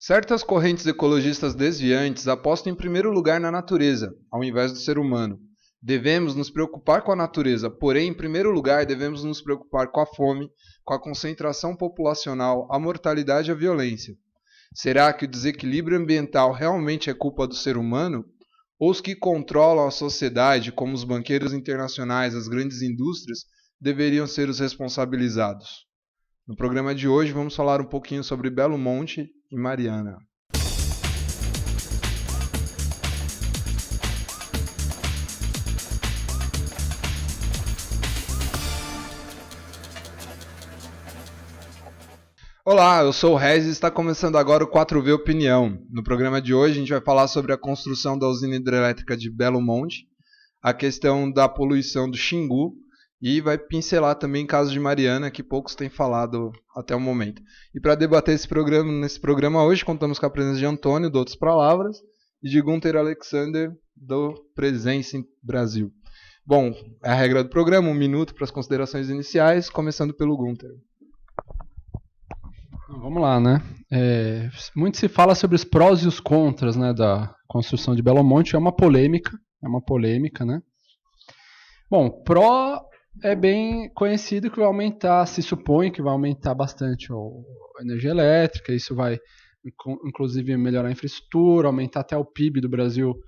Certas correntes ecologistas desviantes apostam em primeiro lugar na natureza, ao invés do ser humano. Devemos nos preocupar com a natureza, porém, em primeiro lugar, devemos nos preocupar com a fome, com a concentração populacional, a mortalidade e a violência. Será que o desequilíbrio ambiental realmente é culpa do ser humano? Ou os que controlam a sociedade, como os banqueiros internacionais, as grandes indústrias, deveriam ser os responsabilizados? No programa de hoje vamos falar um pouquinho sobre Belo Monte e Mariana. Olá, eu sou o Rez e está começando agora o 4V Opinião. No programa de hoje a gente vai falar sobre a construção da usina hidrelétrica de Belo Monte, a questão da poluição do Xingu e vai pincelar também casos de Mariana, que poucos têm falado até o momento. E para debater nesse programa hoje, contamos com a presença de Antônio, do Outras Palavras, e de Gunther Alexander, do Presença em Brasil. Bom, é a regra do programa, 1 minuto para as considerações iniciais, começando pelo Gunther. Vamos lá, né? Muito se fala sobre os prós e os contras, né, da construção de Belo Monte. É uma polêmica, né? Bom, pró é bem conhecido que vai aumentar, se supõe que vai aumentar bastante a energia elétrica, isso vai inclusive melhorar a infraestrutura, aumentar até o PIB do Brasil,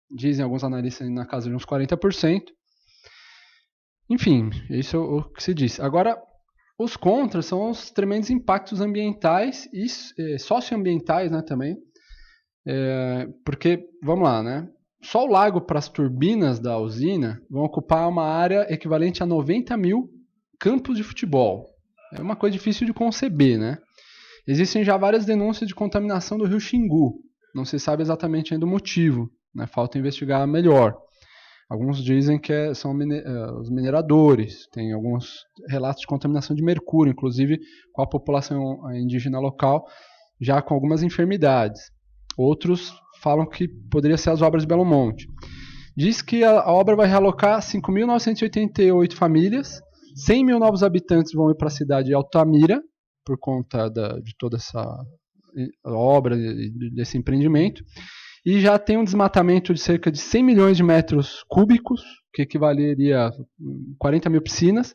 dizem alguns analistas, na casa de uns 40%. Enfim, isso é o que se diz. Agora, os contras são os tremendos impactos ambientais e socioambientais, né, também. Porque, vamos lá, né? Só o lago para as turbinas da usina vão ocupar uma área equivalente a 90 mil campos de futebol. É uma coisa difícil de conceber, né? Existem já várias denúncias de contaminação do rio Xingu. Não se sabe exatamente ainda o motivo, né? Falta investigar melhor. Alguns dizem que são os mineradores, tem alguns relatos de contaminação de mercúrio, inclusive com a população indígena local, já com algumas enfermidades. Outros falam que poderia ser as obras de Belo Monte. Diz que a obra vai realocar 5.988 famílias, 100 mil novos habitantes vão ir para a cidade de Altamira, por conta de toda essa obra, desse empreendimento. E já tem um desmatamento de cerca de 100 milhões de metros cúbicos, que equivaleria a 40 mil piscinas.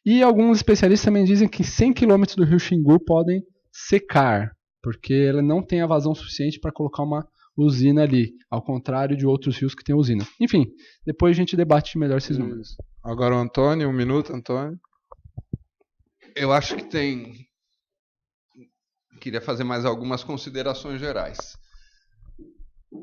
E alguns especialistas também dizem que 100 quilômetros do rio Xingu podem secar, porque ele não tem a vazão suficiente para colocar uma usina ali, ao contrário de outros rios que têm usina. Enfim, depois a gente debate melhor esses números. Agora o Antônio, 1 minuto, Antônio. Eu acho que queria fazer mais algumas considerações gerais.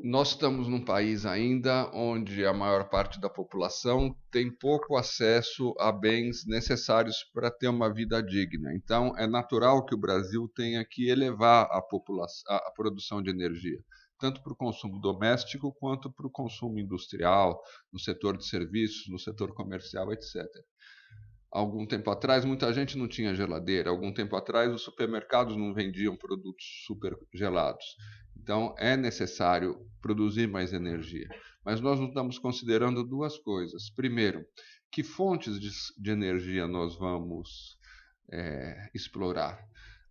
Nós estamos num país ainda onde a maior parte da população tem pouco acesso a bens necessários para ter uma vida digna. Então, é natural que o Brasil tenha que elevar a produção de energia, tanto para o consumo doméstico quanto para o consumo industrial, no setor de serviços, no setor comercial, etc. Algum tempo atrás, muita gente não tinha geladeira. Algum tempo atrás, os supermercados não vendiam produtos super gelados. Então, é necessário produzir mais energia. Mas nós não estamos considerando duas coisas. Primeiro, que fontes de energia nós vamos explorar?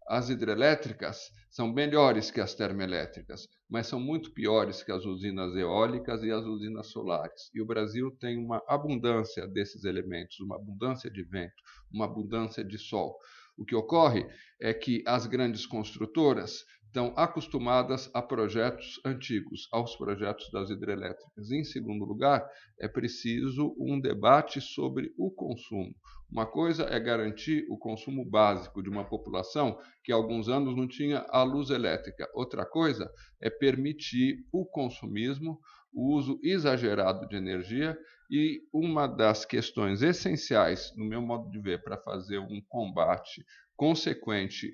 As hidrelétricas são melhores que as termoelétricas, mas são muito piores que as usinas eólicas e as usinas solares. E o Brasil tem uma abundância desses elementos, uma abundância de vento, uma abundância de sol. O que ocorre é que as grandes construtoras estão acostumadas a projetos antigos, aos projetos das hidrelétricas. Em segundo lugar, é preciso um debate sobre o consumo. Uma coisa é garantir o consumo básico de uma população que há alguns anos não tinha a luz elétrica. Outra coisa é permitir o consumismo, o uso exagerado de energia, e uma das questões essenciais, no meu modo de ver, para fazer um combate consequente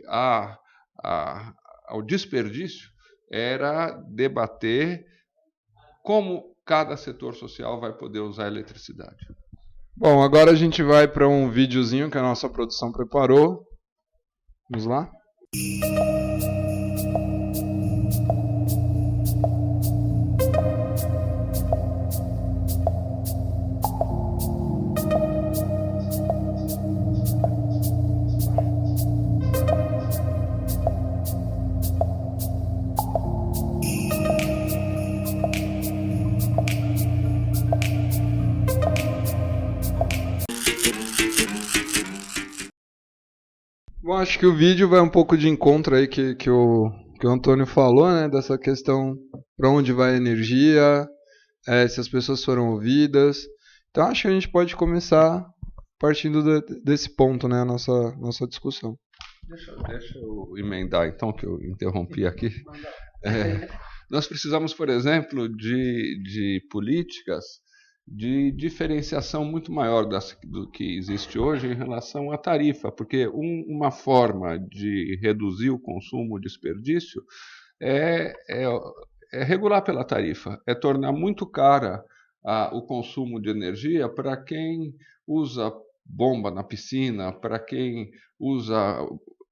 ao desperdício, era debater como cada setor social vai poder usar a eletricidade. Bom, agora a gente vai para um videozinho que a nossa produção preparou. Vamos lá? Bom, acho que o vídeo vai um pouco de encontro aí que o Antônio falou, né? Dessa questão para onde vai a energia, se as pessoas foram ouvidas. Então acho que a gente pode começar partindo desse ponto, né? A nossa discussão. Deixa eu emendar então, que eu interrompi aqui. Nós precisamos, por exemplo, de políticas de diferenciação muito maior do que existe hoje em relação à tarifa, porque uma forma de reduzir o consumo, o desperdício, é regular pela tarifa, é tornar muito cara o consumo de energia para quem usa bomba na piscina, para quem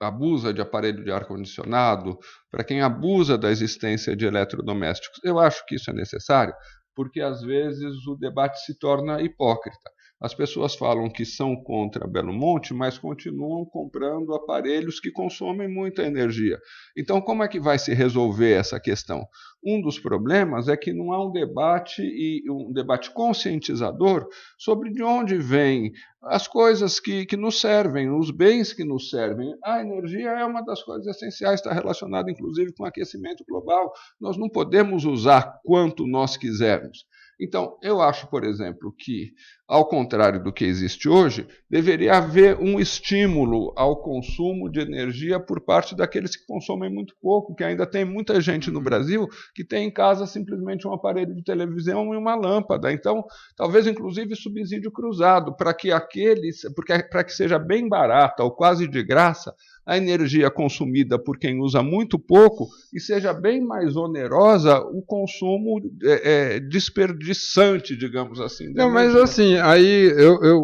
abusa de aparelho de ar-condicionado, para quem abusa da existência de eletrodomésticos. Eu acho que isso é necessário, porque às vezes o debate se torna hipócrita. As pessoas falam que são contra Belo Monte, mas continuam comprando aparelhos que consomem muita energia. Então, como é que vai se resolver essa questão? Um dos problemas é que não há um debate conscientizador sobre de onde vêm as coisas que nos servem, os bens que nos servem. A energia é uma das coisas essenciais, está relacionada inclusive com o aquecimento global. Nós não podemos usar quanto nós quisermos. Então, eu acho, por exemplo, que, ao contrário do que existe hoje, deveria haver um estímulo ao consumo de energia por parte daqueles que consomem muito pouco, que ainda tem muita gente no Brasil que tem em casa simplesmente um aparelho de televisão e uma lâmpada. Então, talvez, inclusive, subsídio cruzado, para que seja bem barata ou quase de graça a energia consumida por quem usa muito pouco e seja bem mais onerosa o consumo desperdiçante, digamos assim. Não, mas assim, aí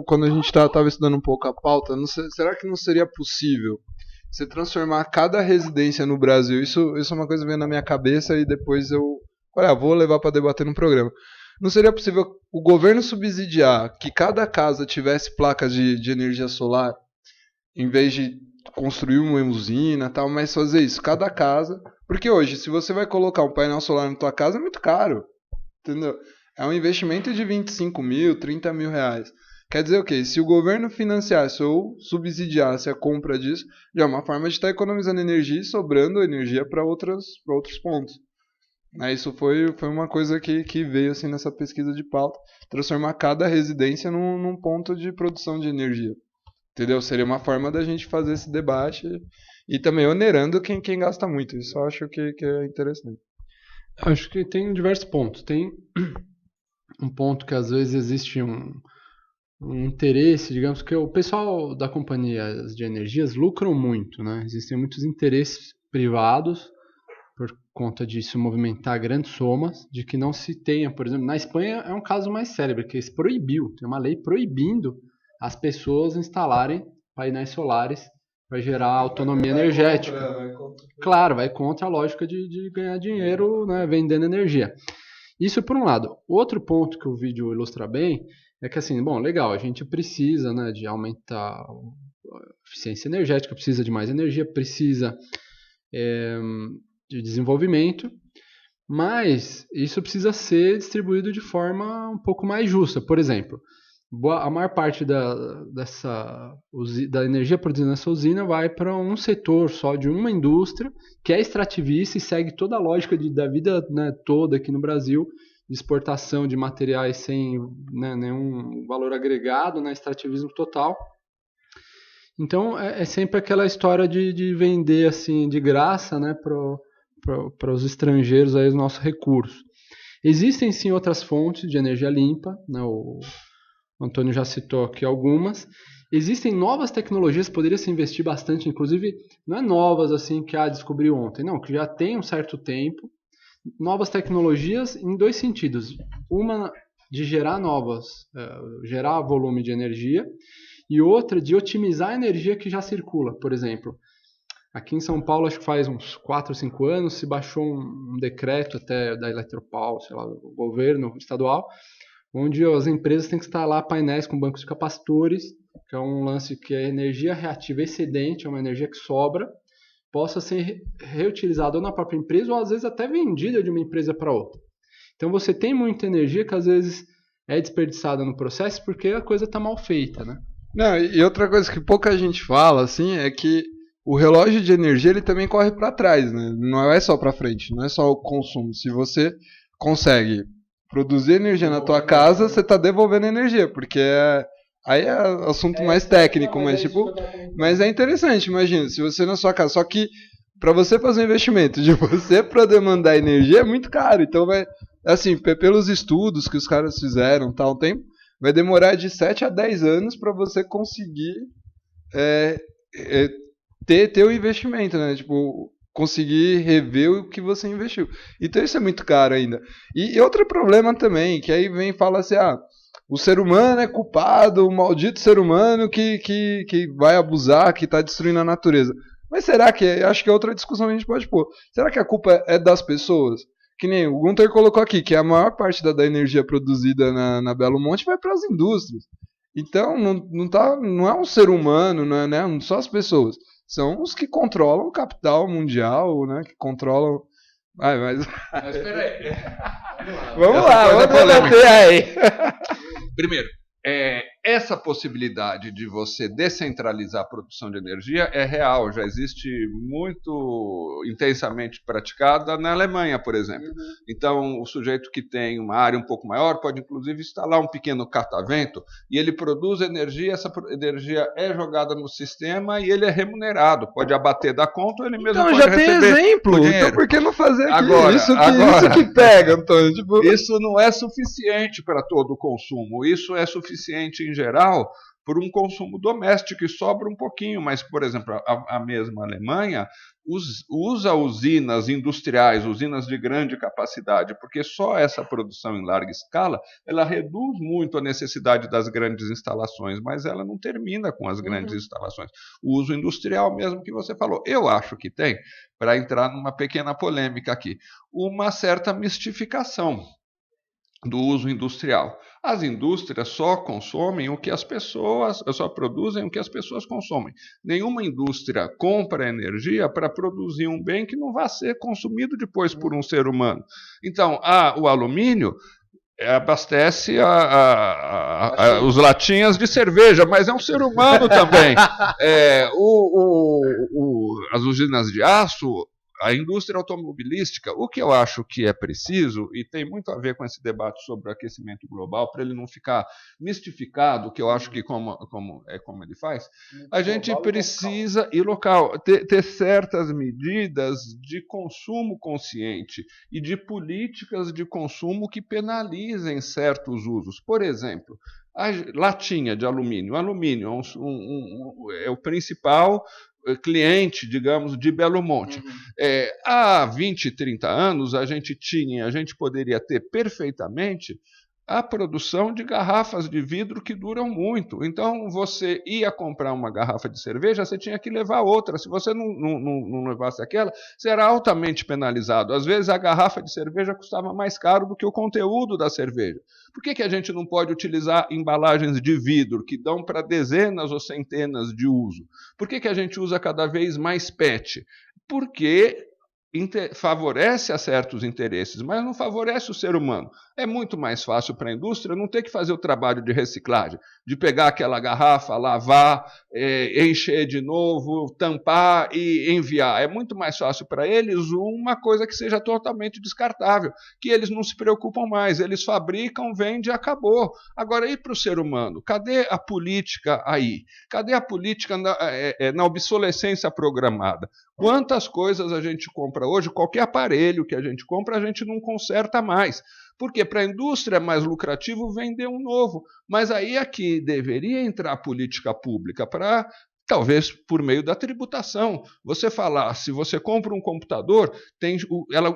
quando a gente estava estudando um pouco a pauta, será que não seria possível você transformar cada residência no Brasil? Isso é uma coisa que veio na minha cabeça e depois eu falei, vou levar para debater no programa. Não seria possível o governo subsidiar que cada casa tivesse placas de energia solar, em vez de construir uma usina e tal, mas fazer isso, cada casa. Porque hoje, se você vai colocar um painel solar na tua casa, é muito caro. Entendeu? É um investimento de 25 mil, 30 mil reais. Quer dizer o quê? Se o governo financiasse ou subsidiasse a compra disso, já é uma forma de estar economizando energia e sobrando energia para outros pontos. Isso foi uma coisa que veio assim nessa pesquisa de pauta, transformar cada residência num ponto de produção de energia. Entendeu? Seria uma forma da gente fazer esse debate e também onerando quem gasta muito. Isso eu acho que é interessante. Acho que tem diversos pontos. Tem um ponto que às vezes existe um interesse, digamos que o pessoal da companhia de energias lucram muito, né? Existem muitos interesses privados por conta de se movimentar grandes somas, de que não se tenha, por exemplo, na Espanha é um caso mais célebre, que se proibiu, tem uma lei proibindo as pessoas instalarem painéis solares para gerar autonomia energética. Claro, vai contra a lógica de ganhar dinheiro, né, vendendo energia. Isso por um lado. Outro ponto que o vídeo ilustra bem é que, assim, bom, legal, a gente precisa, né, de aumentar a eficiência energética, precisa de mais energia, precisa de desenvolvimento, mas isso precisa ser distribuído de forma um pouco mais justa. Por exemplo, a maior parte da energia produzida nessa usina vai para um setor só de uma indústria que é extrativista e segue toda a lógica da vida, né, toda aqui no Brasil, de exportação de materiais sem, né, nenhum valor agregado, né, extrativismo total. Então é sempre aquela história de vender assim de graça, né, para os estrangeiros aí, os nossos recursos. Existem sim outras fontes de energia limpa, né, o Antônio já citou aqui algumas. Existem novas tecnologias, poderia se investir bastante, inclusive, não é novas assim que descobriu ontem, não, que já tem um certo tempo. Novas tecnologias em dois sentidos. Uma de gerar gerar volume de energia, e outra de otimizar a energia que já circula. Por exemplo, aqui em São Paulo, acho que faz uns 4 ou 5 anos, se baixou um decreto até da Eletropaulo, sei lá, do governo estadual, onde as empresas têm que instalar painéis com bancos de capacitores, que é um lance que é energia reativa excedente, é uma energia que sobra, possa ser reutilizada ou na própria empresa ou às vezes até vendida de uma empresa para outra. Então você tem muita energia que às vezes é desperdiçada no processo porque a coisa está mal feita, né? Não, e outra coisa que pouca gente fala, assim, é que o relógio de energia ele também corre para trás, né? Não é só para frente, não é só o consumo. Se você consegue produzir energia na tua casa, você está devolvendo energia, porque aí é assunto mais técnico, mas tipo, mas é interessante, imagina, se você na sua casa, só que para você fazer um investimento de você para demandar energia é muito caro, então vai, assim, pelos estudos que os caras fizeram, tal tempo, vai demorar de 7 a 10 anos para você conseguir ter o investimento, né? Tipo, conseguir rever o que você investiu. Então isso é muito caro ainda. E outro problema também, que aí vem e fala assim, o ser humano é culpado, o maldito ser humano que vai abusar, que está destruindo a natureza. Mas será que, acho que é outra discussão que a gente pode pôr, será que a culpa é das pessoas? Que nem o Gunther colocou aqui, que a maior parte da energia produzida na Belo Monte vai para as indústrias. Então, não é um ser humano, não é, né, não são as pessoas. São os que controlam o capital mundial, né? Que controlam. Mas peraí. Vamos lá, vamos debater aí. Primeiro, essa possibilidade de você descentralizar a produção de energia é real, já existe muito intensamente praticada na Alemanha, por exemplo. Então, o sujeito que tem uma área um pouco maior pode, inclusive, instalar um pequeno catavento e ele produz energia, essa energia é jogada no sistema e ele é remunerado. Pode abater da conta ou ele mesmo pode receber. Então, já tem exemplo. Então, por que não fazer aqui? Agora, isso que pega, Antônio. Tipo... Isso não é suficiente para todo o consumo. Isso é suficiente em geral por um consumo doméstico e sobra um pouquinho, mas, por exemplo, a mesma Alemanha usa usinas industriais, usinas de grande capacidade, porque só essa produção em larga escala, ela reduz muito a necessidade das grandes instalações, mas ela não termina com as grandes instalações. O uso industrial mesmo que você falou. Eu acho que tem, para entrar numa pequena polêmica aqui, uma certa mistificação do uso industrial. As indústrias só consomem o que as pessoas, só produzem o que as pessoas consomem. Nenhuma indústria compra energia para produzir um bem que não vai ser consumido depois por um ser humano. Então, o alumínio abastece os latinhas de cerveja, mas é um ser humano também. As usinas de aço, a indústria automobilística, o que eu acho que é preciso, e tem muito a ver com esse debate sobre o aquecimento global, para ele não ficar mistificado, que eu acho que como ele faz, a gente precisa, e local, ter certas medidas de consumo consciente e de políticas de consumo que penalizem certos usos. Por exemplo, a latinha de alumínio. O alumínio é o principal cliente, digamos, de Belo Monte. Há 20, 30 anos, a gente poderia ter perfeitamente a produção de garrafas de vidro que duram muito. Então, você ia comprar uma garrafa de cerveja, você tinha que levar outra. Se você não levasse aquela, você era altamente penalizado. Às vezes, a garrafa de cerveja custava mais caro do que o conteúdo da cerveja. Por que a gente não pode utilizar embalagens de vidro que dão para dezenas ou centenas de uso? Por que a gente usa cada vez mais PET? Porque favorece a certos interesses, mas não favorece o ser humano. É muito mais fácil para a indústria não ter que fazer o trabalho de reciclagem, de pegar aquela garrafa, lavar, encher de novo, tampar e enviar. É muito mais fácil para eles uma coisa que seja totalmente descartável, que eles não se preocupam mais. Eles fabricam, vendem e acabou. Agora, e para o ser humano? Cadê a política aí? Cadê a política na obsolescência programada? Quantas coisas a gente compra hoje, qualquer aparelho que a gente compra, a gente não conserta mais. Porque para a indústria é mais lucrativo vender um novo. Mas aí é que deveria entrar a política pública para, talvez por meio da tributação. Você falar, se você compra um computador,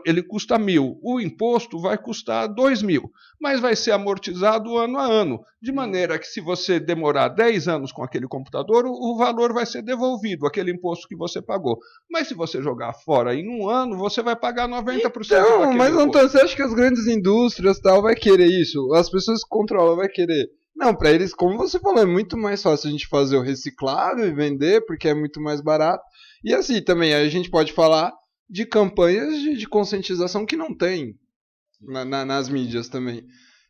ele custa 1.000, o imposto vai custar 2.000, mas vai ser amortizado ano a ano, de maneira que se você demorar 10 anos com aquele computador, o valor vai ser devolvido, aquele imposto que você pagou. Mas se você jogar fora em um ano, você vai pagar 90% daquele mas imposto. Antônio, você acha que as grandes indústrias tal vai querer isso? As pessoas que controlam vai querer? Não, para eles, como você falou, é muito mais fácil a gente fazer o reciclável e vender, porque é muito mais barato. E assim, também a gente pode falar de campanhas de conscientização que não tem nas mídias também.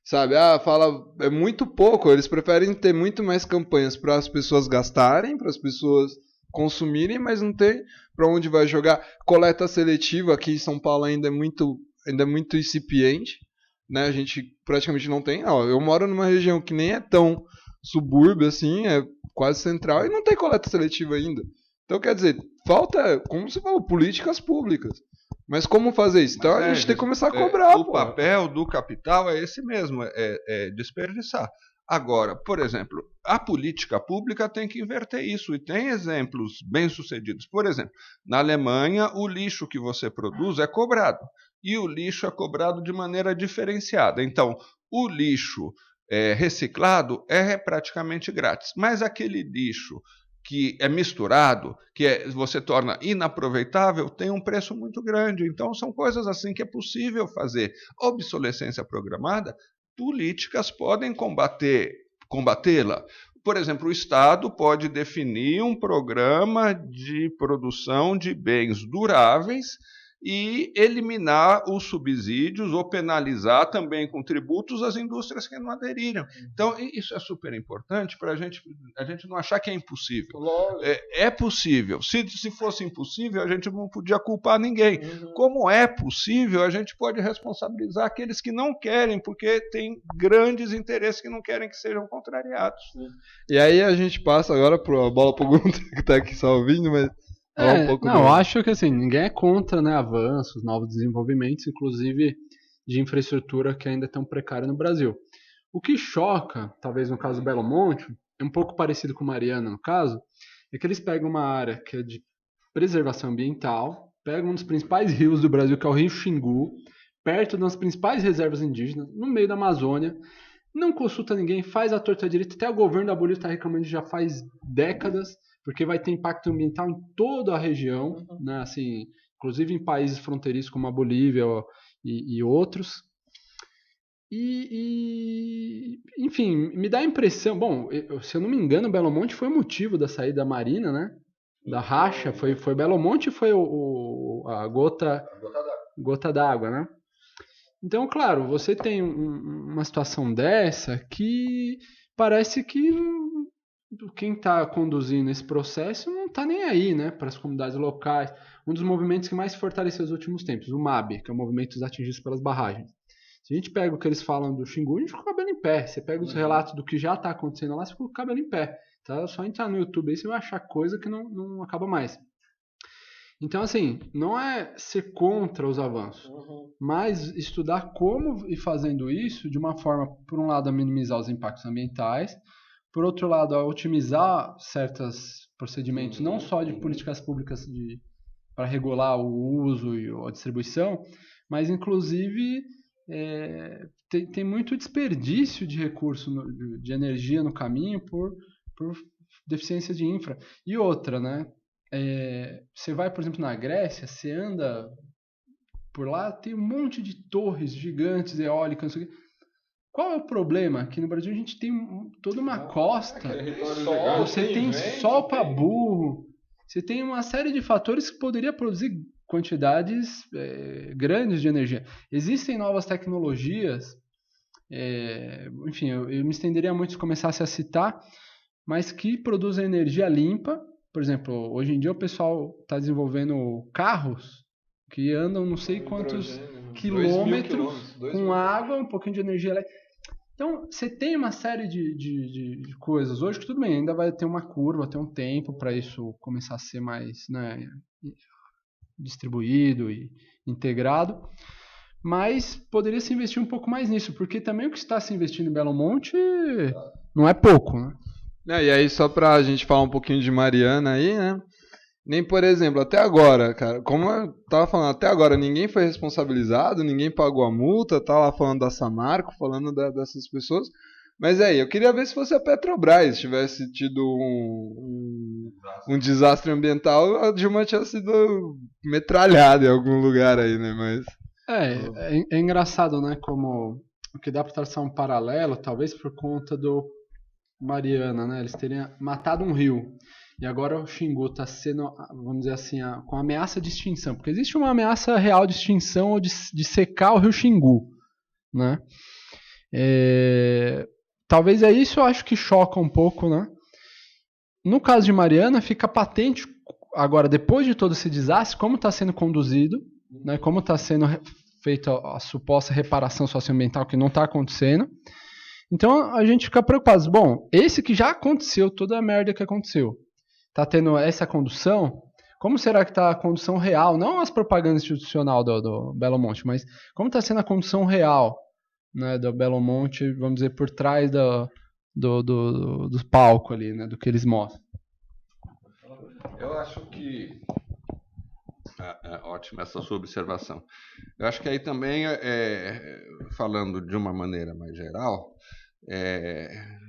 Sabe, fala, é muito pouco, eles preferem ter muito mais campanhas para as pessoas gastarem, para as pessoas consumirem, mas não tem para onde vai jogar. Coleta seletiva aqui em São Paulo ainda é muito incipiente, né? A gente praticamente não tem. Eu moro numa região que nem é tão subúrbio assim, é quase central, e não tem coleta seletiva ainda. Então, quer dizer, falta, como você falou, políticas públicas. Mas como fazer isso? Então a gente tem que começar a cobrar. O papel do capital é esse mesmo, é desperdiçar. Agora, por exemplo, a política pública tem que inverter isso, e tem exemplos bem-sucedidos. Por exemplo, na Alemanha, o lixo que você produz é cobrado, e o lixo é cobrado de maneira diferenciada. Então, o lixo reciclado é praticamente grátis, mas aquele lixo que é misturado, você torna inaproveitável, tem um preço muito grande. Então, são coisas assim que é possível fazer. Obsolescência programada, políticas podem combatê-la. Por exemplo, o Estado pode definir um programa de produção de bens duráveis e eliminar os subsídios ou penalizar também com tributos as indústrias que não aderiram. Então, isso é super importante para a gente não achar que é impossível. É possível. Se fosse impossível, a gente não podia culpar ninguém. Como é possível, a gente pode responsabilizar aqueles que não querem, porque tem grandes interesses que não querem que sejam contrariados. E aí a gente passa agora a bola para o Gunter, que está aqui só ouvindo, mas... eu acho que assim, ninguém é contra, né, avanços, novos desenvolvimentos, inclusive de infraestrutura que ainda é tão precária no Brasil. O que choca, talvez no caso do Belo Monte, é um pouco parecido com Mariana no caso, é que eles pegam uma área que é de preservação ambiental, pegam um dos principais rios do Brasil, que é o Rio Xingu, perto das principais reservas indígenas, no meio da Amazônia, não consulta ninguém, faz a torta direita, até o governo da Bolívia está reclamando já faz décadas, porque vai ter impacto ambiental em toda a região, né? Assim, inclusive em países fronteiriços como a Bolívia e outros. Enfim, me dá a impressão... Bom, se eu não me engano, Belo Monte foi o motivo da saída da Marina, né? Da racha, foi Belo Monte e foi a gota d'água, né? Então, claro, você tem uma situação dessa que parece que quem está conduzindo esse processo não está nem aí, né, para as comunidades locais. Um dos movimentos que mais se fortaleceu nos últimos tempos, o MAB, que é o Movimento dos Atingidos pelas Barragens. Se a gente pega o que eles falam do Xingu, a gente fica com o cabelo em pé. Você pega os relatos do que já está acontecendo lá, você fica com o cabelo em pé. Tá? É só entrar no YouTube aí, você vai achar coisa que não acaba mais. Então, assim, não é ser contra os avanços, mas estudar como ir fazendo isso de uma forma, por um lado, a minimizar os impactos ambientais, por outro lado, a otimizar certos procedimentos, não só de políticas públicas para regular o uso e a distribuição, mas, inclusive, tem muito desperdício de recurso, de energia no caminho por deficiência de infra. E outra, né? Você vai, por exemplo, na Grécia, você anda por lá, tem um monte de torres gigantes, eólicas, não sei o quê. Qual é o problema? Aqui no Brasil a gente tem toda uma costa, você tem sol para burro, você tem uma série de fatores que poderia produzir quantidades grandes de energia. Existem novas tecnologias, enfim, eu me estenderia muito se começasse a citar, mas que produzem energia limpa. Por exemplo, hoje em dia o pessoal está desenvolvendo carros que andam não sei quantos quilômetros com água, um pouquinho de energia elétrica. Então, você tem uma série de coisas. Hoje, tudo bem, ainda vai ter uma curva, ter um tempo para isso começar a ser mais, né, distribuído e integrado, mas poderia se investir um pouco mais nisso, porque também o que está se investindo em Belo Monte não é pouco, né? E aí, só pra gente falar um pouquinho de Mariana aí, né? Nem, por exemplo, até agora, cara, como eu tava falando, até agora ninguém foi responsabilizado, ninguém pagou a multa, tá lá falando da Samarco, falando dessas pessoas. Mas aí, eu queria ver se fosse a Petrobras tivesse tido um desastre ambiental, a Dilma tinha sido metralhada em algum lugar aí, né? Mas... É engraçado, né? Como o que dá pra traçar um paralelo, talvez por conta do Mariana, né? Eles teriam matado um rio. E agora o Xingu está sendo, vamos dizer assim, com ameaça de extinção. Porque existe uma ameaça real de extinção ou de secar o rio Xingu, né? Talvez é isso, eu acho que choca um pouco, né? no caso de Mariana, fica patente agora, depois de todo esse desastre, como está sendo conduzido, né, como está sendo feita a suposta reparação socioambiental que não está acontecendo. Então a gente fica preocupado. Bom, esse que já aconteceu, toda a merda que aconteceu, está tendo essa condução. Como será que está a condução real? Não as propagandas institucionais do Belo Monte, mas como está sendo a condução real, né, do Belo Monte, vamos dizer, por trás do palco ali, né, do que eles mostram. Eu acho que ótima essa sua observação. Eu acho que aí também, falando de uma maneira mais geral,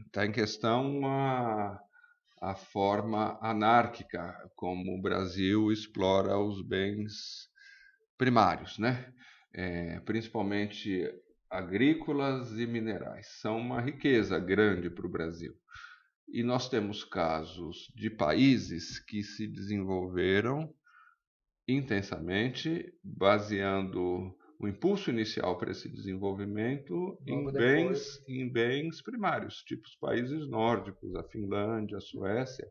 está em questão a forma anárquica como o Brasil explora os bens primários, né? Principalmente agrícolas e minerais. São uma riqueza grande para o Brasil. E nós temos casos de países que se desenvolveram intensamente, baseando o impulso inicial para esse desenvolvimento em bens primários, tipo os países nórdicos, a Finlândia, a Suécia,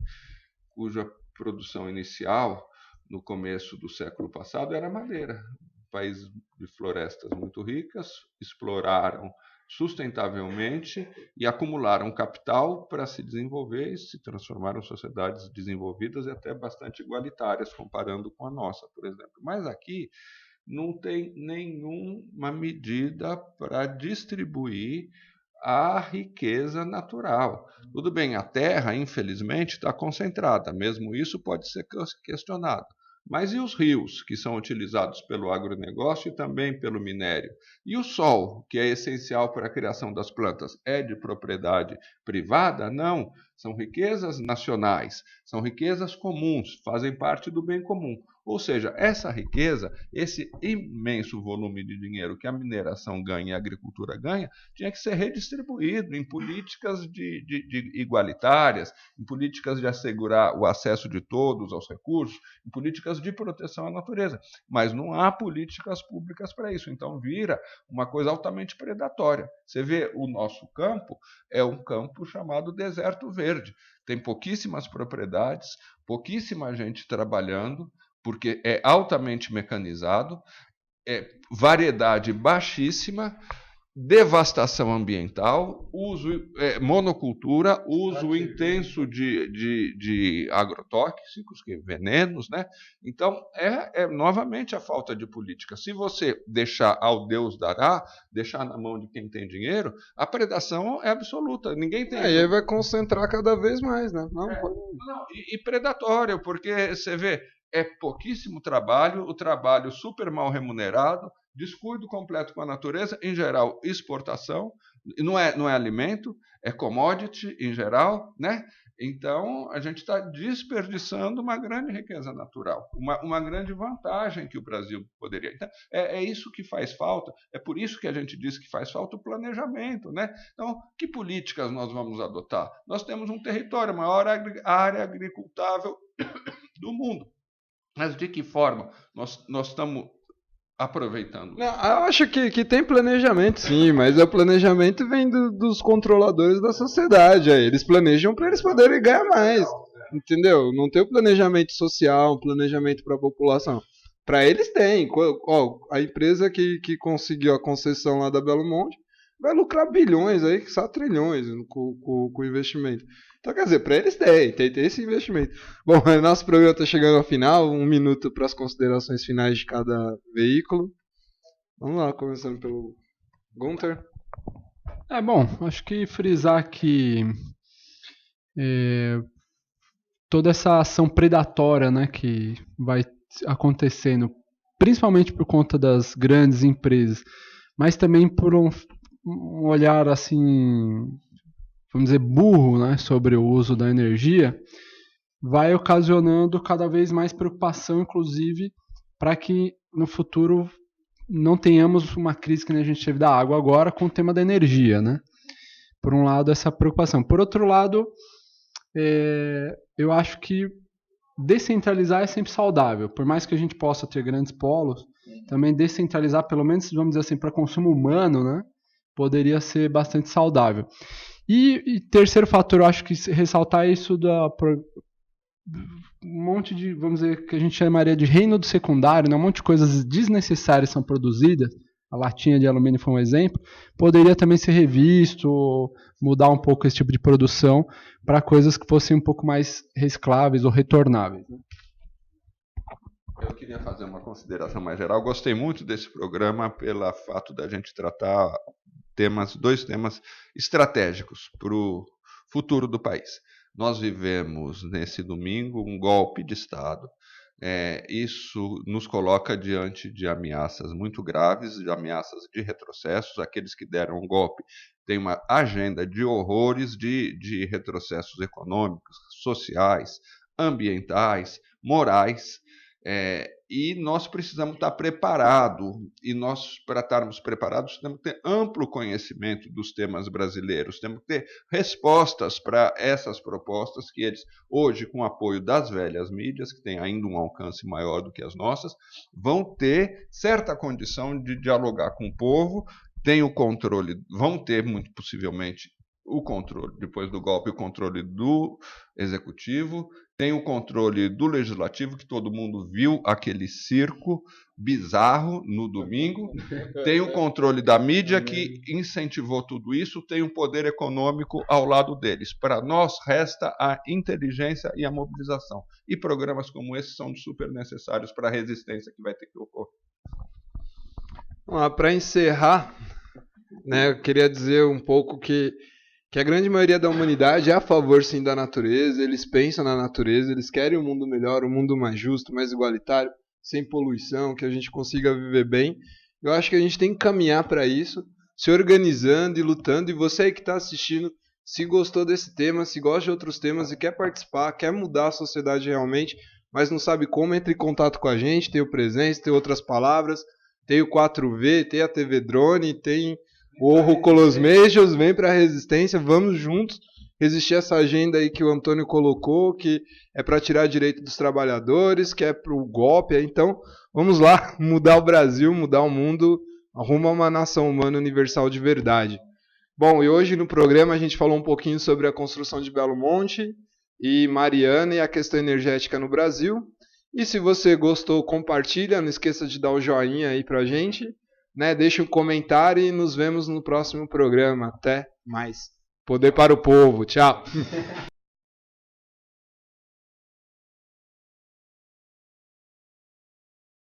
cuja produção inicial, no começo do século passado, era madeira. Países de florestas muito ricas, exploraram sustentavelmente e acumularam capital para se desenvolver e se transformaram em sociedades desenvolvidas e até bastante igualitárias, comparando com a nossa, por exemplo. Mas aqui não tem nenhuma medida para distribuir a riqueza natural. Tudo bem, a terra, infelizmente, está concentrada, mesmo isso pode ser questionado. Mas e os rios, que são utilizados pelo agronegócio e também pelo minério? E o sol, que é essencial para a criação das plantas, é de propriedade privada? Não, são riquezas nacionais, são riquezas comuns, fazem parte do bem comum. Ou seja, essa riqueza, esse imenso volume de dinheiro que a mineração ganha e a agricultura ganha, tinha que ser redistribuído em políticas de igualitárias, em políticas de assegurar o acesso de todos aos recursos, em políticas de proteção à natureza. Mas não há políticas públicas para isso. Então vira uma coisa altamente predatória. Você vê o nosso campo, é um campo chamado deserto verde. Tem pouquíssimas propriedades, pouquíssima gente trabalhando, porque é altamente mecanizado, variedade baixíssima, devastação ambiental, monocultura, uso intenso de agrotóxicos, venenos, né? Então, novamente a falta de política. Se você deixar ao Deus dará, deixar na mão de quem tem dinheiro, a predação é absoluta. Ninguém tem. E aí vai concentrar cada vez mais, né? E predatório, porque você vê, é pouquíssimo trabalho, o trabalho super mal remunerado, descuido completo com a natureza, em geral, exportação, não é alimento, é commodity em geral, né? Então, a gente está desperdiçando uma grande riqueza natural, uma grande vantagem que o Brasil poderia. Então, é isso que faz falta, é por isso que a gente diz que faz falta o planejamento, né? Então, que políticas nós vamos adotar? Nós temos um território, a maior área agricultável do mundo. Mas de que forma nós estamos aproveitando? Não, eu acho que tem planejamento, sim, mas o planejamento vem dos controladores da sociedade. Aí. Eles planejam para eles poderem ganhar mais, entendeu? Não tem o planejamento social, um planejamento para a população. Para eles tem. A empresa que conseguiu a concessão lá da Belo Monte vai lucrar bilhões, aí, só trilhões com o investimento. Então, quer dizer, para eles tem esse investimento. Bom, nosso programa está chegando ao final, 1 minuto para as considerações finais de cada veículo. Vamos lá, começando pelo Gunther. Bom, acho que frisar que toda essa ação predatória, né, que vai acontecendo, principalmente por conta das grandes empresas, mas também por um olhar assim, vamos dizer, burro, né, sobre o uso da energia, vai ocasionando cada vez mais preocupação, inclusive, para que no futuro não tenhamos uma crise que a gente teve da água agora com o tema da energia, né? Por um lado, essa preocupação. Por outro lado, eu acho que descentralizar é sempre saudável. Por mais que a gente possa ter grandes polos, também descentralizar, pelo menos, vamos dizer assim, para consumo humano, né, poderia ser bastante saudável. E terceiro fator, eu acho que ressaltar isso um monte de, vamos dizer, que a gente chamaria de reino do secundário, né? Um monte de coisas desnecessárias são produzidas, a latinha de alumínio foi um exemplo, poderia também ser revisto, mudar um pouco esse tipo de produção para coisas que fossem um pouco mais recicláveis ou retornáveis. Eu queria fazer uma consideração mais geral. Gostei muito desse programa pelo fato da gente tratar dois temas estratégicos para o futuro do país. Nós vivemos nesse domingo um golpe de Estado. Isso nos coloca diante de ameaças muito graves, de ameaças de retrocessos. Aqueles que deram um golpe têm uma agenda de horrores, de retrocessos econômicos, sociais, ambientais, morais. E nós precisamos estar preparados, e nós, para estarmos preparados, temos que ter amplo conhecimento dos temas brasileiros, temos que ter respostas para essas propostas que eles, hoje, com o apoio das velhas mídias, que têm ainda um alcance maior do que as nossas, vão ter certa condição de dialogar com o povo, tem o controle, vão ter, muito possivelmente, o controle, depois do golpe, o controle do executivo, tem o controle do legislativo, que todo mundo viu aquele circo bizarro no domingo, tem o controle da mídia, que incentivou tudo isso, tem o poder econômico ao lado deles. Para nós resta a inteligência e a mobilização. E programas como esse são super necessários para a resistência que vai ter que ocorrer. Para encerrar, né, eu queria dizer um pouco que a grande maioria da humanidade é a favor, sim, da natureza, eles pensam na natureza, eles querem um mundo melhor, um mundo mais justo, mais igualitário, sem poluição, que a gente consiga viver bem. Eu acho que a gente tem que caminhar para isso, se organizando e lutando, e você aí que está assistindo, se gostou desse tema, se gosta de outros temas e quer participar, quer mudar a sociedade realmente, mas não sabe como, entre em contato com a gente, tem o Presença, tem Outras Palavras, tem o 4V, tem a TV Drone, tem o Rúculos Mejos, vem para a resistência, vamos juntos resistir a essa agenda aí que o Antônio colocou, que é para tirar direito dos trabalhadores, que é para o golpe. Então, vamos lá mudar o Brasil, mudar o mundo, rumo a uma nação humana universal de verdade. Bom, e hoje no programa a gente falou um pouquinho sobre a construção de Belo Monte e Mariana e a questão energética no Brasil. E se você gostou, compartilha, não esqueça de dar o joinha aí pra gente. Deixe um comentário e nos vemos no próximo programa. Até mais. Poder para o povo. Tchau.